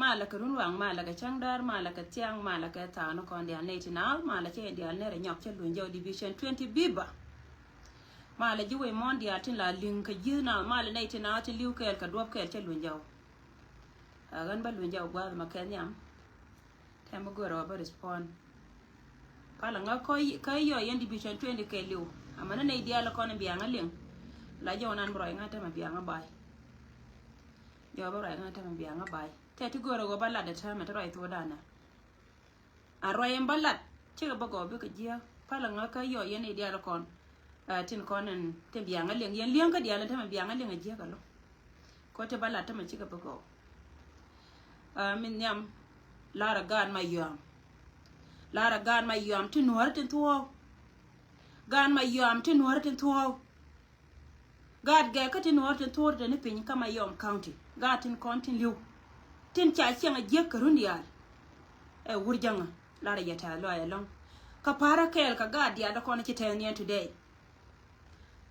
Malaka runwang malaka changdar malaka tiang malaka tano kon dia national malaka dia nere nyok chelun jo division 20 biba mala jiwe mondia tin la link jina mala national tin liukel ka dop kel chelun jo agan ba lun jo gwa ma kenyam temo goro ba respond pala nga koy yo yen division 20 ke liu amana ne dia la kon bianga ling la jo nan bro ngata ma bianga bay jo bro ngata ma bianga bay teti goro go balla da ta mata rai to dana a royen ballat ci ga bago be ka jiya pala nga ka yo yene dia la kon tin konen te biya nga leng yen leng ka dia la ta ma biya nga leng jiya ka lo ko te balla ta ma ci ga bago min nyam lara gan ma yam tin war tin to gan ma yam tin war tin to gad ga ka tin war tin to da ni pin kama yom county gatin kontin liu tin cha chiang a jek karundial e wurjanga lara yata lo ya long ka para kel ka ga dia da kona chitenien today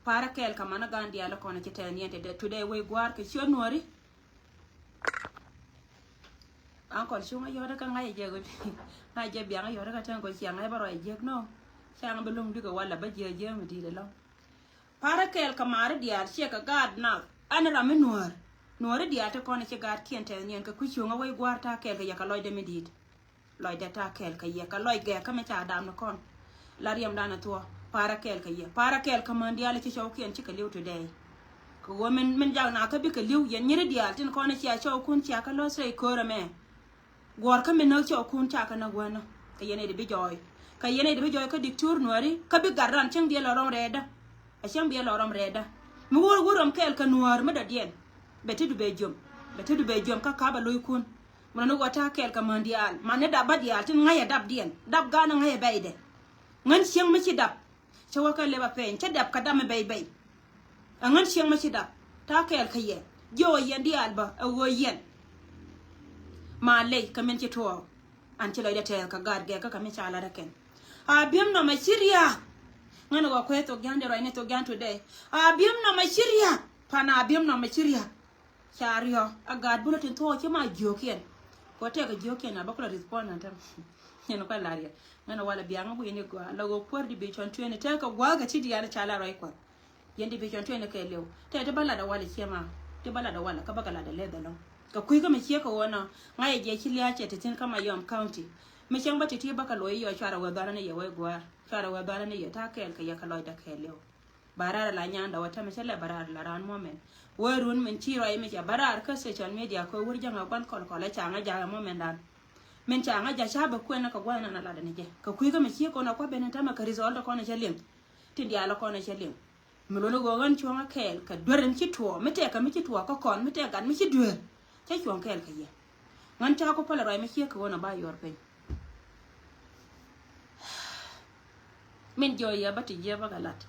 para kel ka mana ga dia la kona chitenien today we gwar ke chonori an ko shunga yoda ka ngai je go ngai je bianga yoda ka tan ko chiang ai baro jek no chiang belum diga wala ba je mi di lo para kel ka mara dia che ka ga na an ra me nuore dia ta kona che gar kien tel nyen ka kuchunga we gwar ta kel ka yaka loide medit loide ta kel ka yaka loide ka me cha dam no kon la riam dana to para kel ka mandia le che chow kien che ka liu today ko men jang na ka bi ka liu yen nyire dia tin kona che chow kun cha ka lo sei ko ra me gwar ka me no chow kun cha ka na gwana ka yene de bi joy ka diktur nuori ka bi garran cheng dia lo rom reda a cheng bi lo rom reda mu wurom kel ka nuor me da dien beti du be jom ka ba loy kun mun no wata kel ka mandial mane da badial tin ngaya dab dien dab gana ngaya bayde ngan siang ma ci dab chawa ka leba pen cha dab ka dam bay ngan siang ma ci dab ta kel ka ye jo yen dial ba wo yen ma le ka men ci to an ci loy da tel ka gar ge ka men cha la ken Abim no machiria. Ngana go kweto gande ro to gan today. Abim no machiria. Pana abim no machiria. Chario agad bulletin to ke ma joken. Ko te ga joken na bakula respond na tam. Yeno ka laria. Ngana wala bianga bu yene go la go por di be chon tuene te ka gwaga ti dia chala ro ko. Yendi be chon tuene ke lew. Te bala da wala chema. Te bala da wala ka bagala da leda no. Ka kui ka me che ko wona ngai je chilia che te tin kama yom county. Me chang ba ti baka lo yo chara wa dara ne ye we gwa. Chara wa dara ne ye ta kel ka ya ka lo da ke lew. Barara la nyanda wata me chele barara la ran moment. Werun men chiro ay me cha barar ka social media ko wurja nga ban kol kol cha nga ja moment dan. Men cha nga ja shaba ko na ka gwa na la da ne je. Ka kui ka me che ko na ko benen ta ma ka result ko na chelim. Tindi ala ko na chelim. Mlono go gan chuanga kel ka doren chi to me te ka me chi to ko kon me te gan me chi dwer. Cha chuang kel ka ye. Ngan cha ko pala rai me che ko na ba yor pe. Men joy ya bati je ba galat.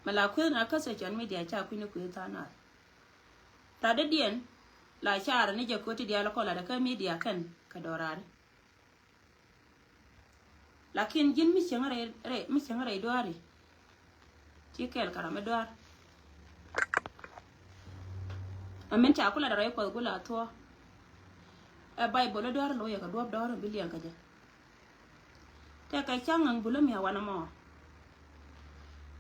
Mala kwe na ka social media cha kwe ni kwe ta na. Ta de dien la chara ni je ko ti dia la ko la da ka media kan ka dorare. Lakin jin mi changare doare. Ti kel kara me doar. Amen cha kula da rai ko gula to. E bible doar lo ya ka doar doar bilian ka je. Te ka changang bulo mi wana mo.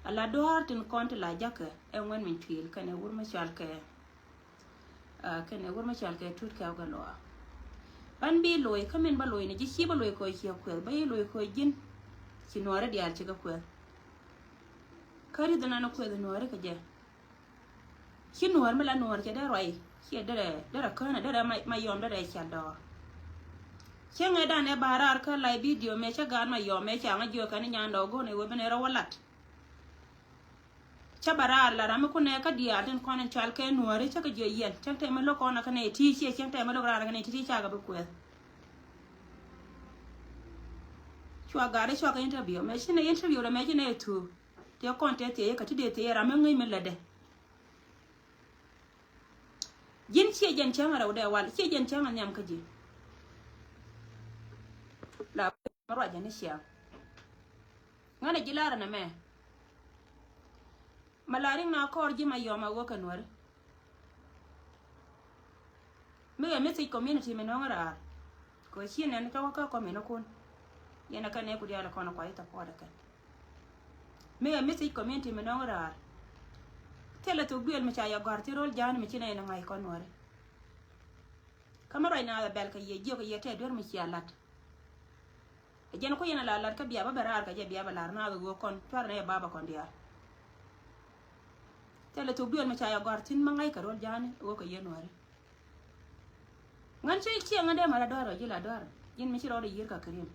Ala doar tin konti la jaka e wen min twil kan e wurma chalke tut ka ga lo ban bi loy kamen ba loy ne ji shi ba loy ko shi ko ba yi loy ko jin ci noore di al ci ga ko kari dana na ko da noore ka je ci noore mala noore ke da roi ci da kana da ma yom da ci da ci nga da ne barar ka lai video me cha ga ma yom me cha nga jo kan nyando go ne wo bene ra walat Chabara la rame ko ne ka dia den konen chal ke nuore cha ka je yen chang te melo ko na ka ne ti chi chang te melo ra ka ne ti cha ga bu ko chwa gare chwa ka interview me chine interview ra me chine tu te konte te ka ti de te ra me ngai me lede jin chi jen chang ra de wal chi jen chang nyam ka ji la ra ja ne sia ngane jilara na me Malaring na kor ji ma yoma wo kanwar me message community me no ngara ko chine ne to ka ko me no kun yana kan ne ku dia la kono ko ita ko da kan me message community me no ngara tele to gel me cha ya gar tirol jan me chine na ngai konwar kamara ina bel ka ye je ko ye te dor me chi alat e jen ko yana la lat ka biya ba barar ka je biya ba lar na go kon twar ne baba kon dia tele to biol ma cha ya gartin mangai ka rol jane wo ka yenore ngan chi chi ngade mara doro jila doro yin mi chiro de yir ka krim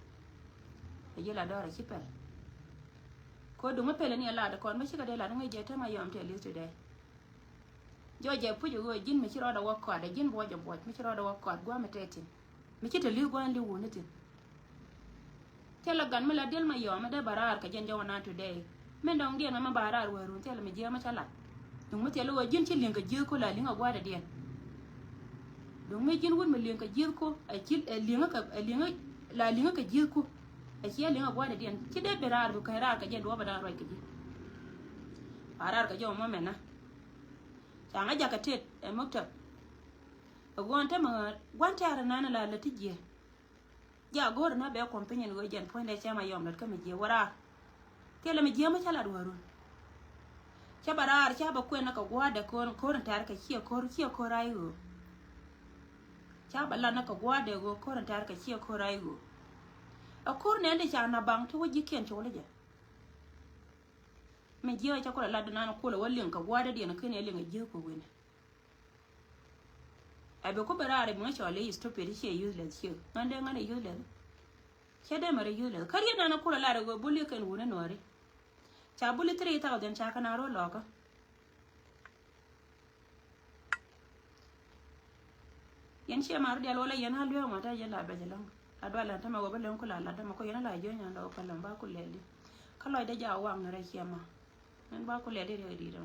e jila doro chi pel ko du ma pel ni ala da kon ma chi ka de la ngai je ta ma yom te li today jo je pu ju go jin mi chiro da wo ko da jin bo je bo mi chiro da wo ko gwa ma tetin mi chi te li gwa li woni tin tele gan ma la del ma yom da barar ka jen jo na today men dong dia ma barar werun tele mi je ma chala Dung me telo jin chi linga jil ko la linga gwa da dien. Dung me jin won me linga jil ko a jil linga ka jil ko a chi linga gwa da dien. Chi de berar bu ka ra ka je do ba da roi ka ji. Arar ka jo mo mena. Cha nga ja ka tet e mokta. Gon ta ma gon ta ra na la ti je. Ja gor na be companion go jen point de chama yom dat ka me je wara. Tele me je ma chala do warun. Chabarar chaba kwena ka gwada koran tar ka kiya koraigo chaba la na ka gwada go koran tar ka kiya koraigo a kor ne ande cha na bang to waji ken to leje me jiwa cha kola la dana na kola wallin ka gwada de na kene linga jiwa ko wena abe ko barare mo cha le stupid she useless she ngane useless che de mare useless kariya na kola la go bulli kan wona nore cha bulli 3000 cha kana ro loka yen che mar dia lola yen halwe mata yen la bejelang adwala tama go belen kula la tama ko yen la jo nya ndo kala ba ku leli kala de ja wang na re chema nan ba ku leli re di do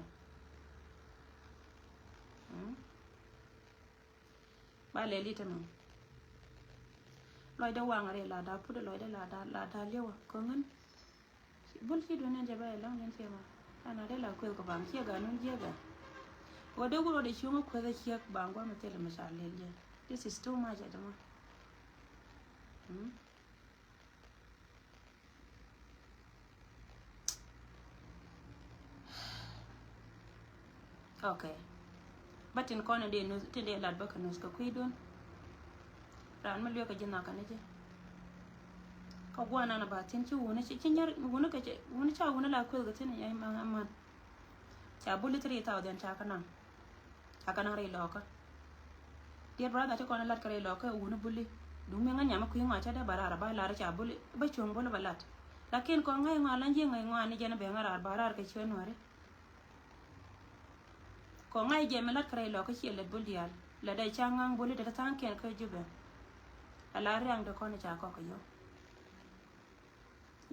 ba leli tama loi da wang re la da pu de loi da la da lewa ko ngan bul fi do ne jabe la ngan ce ma ana de la ko ko bang ce ga nun je ga wa da guro da shi mu ko da shi bang gwa mu tele masha Allah this is too much adama okay batin kona de no te de lat baka nos ka kuidon ran ma liyo ka jinna ka ne je ka gwana na batin ci wona ci cinyar wona ka ce wona cha wona la ko ga tin yayi man amma cha buli 3000 ta kana re loka dear brother te kona lat ka re loka wona buli du me nga nyama ku nga cha da barara ba la ra cha buli ba chong bolo balat lakin ko ngai nga lan je ngai nga ni je na be ngara barar ka ci wonore ko ngai je melat kare lo ka chilet bul dial la dai changang buli da tan ken ka jube ala riang de ko ne cha ko yo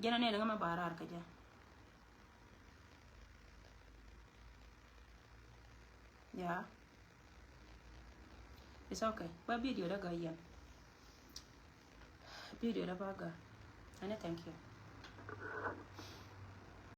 jena ne ngama barar ka ja yeah it's okay ba video da ga yan video da ba ga ana thank you